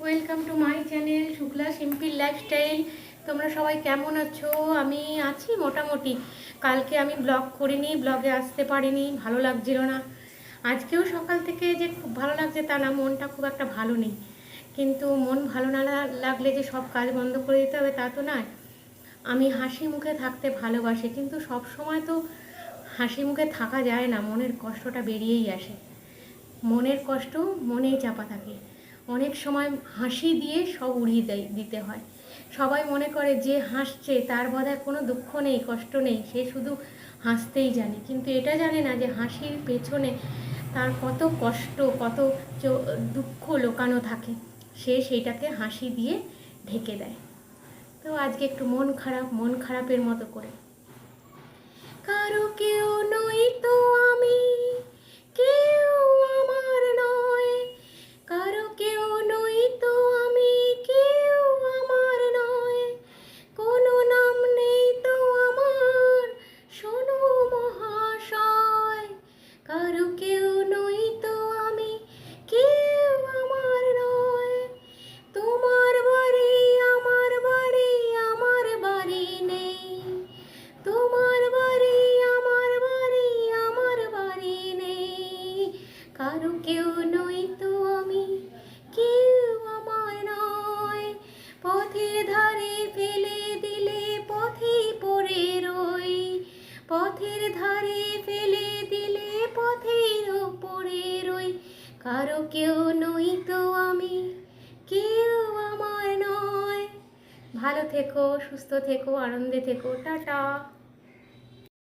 Welcome to my channel Shukla simple lifestyle. তোমরা সবাই কেমন আছো? আমি আছি মোটামুটি। কালকে আমি ব্লগ করিনি, ব্লগে আসতে পারিনি, ভালো লাগছিল না। আজকেও সকাল থেকে যে খুব ভালো লাগছে তা না, মনটা খুব একটা ভালো নেই। কিন্তু মন ভালো না লাগলে যে সব কাজ বন্ধ করে দিতে হবে তা তো নয়। আমি হাসি মুখে থাকতে ভালোবাসি, কিন্তু সব সময় তো হাসি মুখে থাকা যায় না, মনের কষ্টটা বেরিয়েই আসে। মনের কষ্ট মনেই চাপা থাকে। অনেক সময় হাসি দিয়ে সব উড়িয়ে দিতে হয়। সবাই মনে করে যে হাসছে তার বোধহয় কোনো দুঃখ নেই, কষ্ট নেই, সে শুধু হাসতেই জানে। কিন্তু এটা জানে না যে হাসির পেছনে তার কত কষ্ট, কত দুঃখ লুকানো থাকে। সে সেইটাকে হাসি দিয়ে ঢেকে দেয়। তো আজকে একটু মন খারাপের মতো করে। কারো কেউ নই তো আমি, কেউ আমার নয়। কারো কেউ নই তো আমি, কেউ আমার নয়। কোনো নাম নেই তো আমার, শোনো মহাশয়। কারো কেউ নই তো আমি, কেউ আমার নয়। তোমার বাড়ি আমার বাড়ি, আমার বাড়ি নেই। তোমার বাড়ি আমার বাড়ি, আমার বাড়ি নেই। কারো কেউ নই তো আমি, কেউ আমার নয়। পথের ধারে ফেলে দিলে পথেই পড়ে রই। পথের ধারে ফেলে দিলে পথের পড়ে রই। কারো কেউ নই তো আমি, কেউ আমার নয়। ভালো থেকো, সুস্থ থেকো, আনন্দে থেকো। টাটা।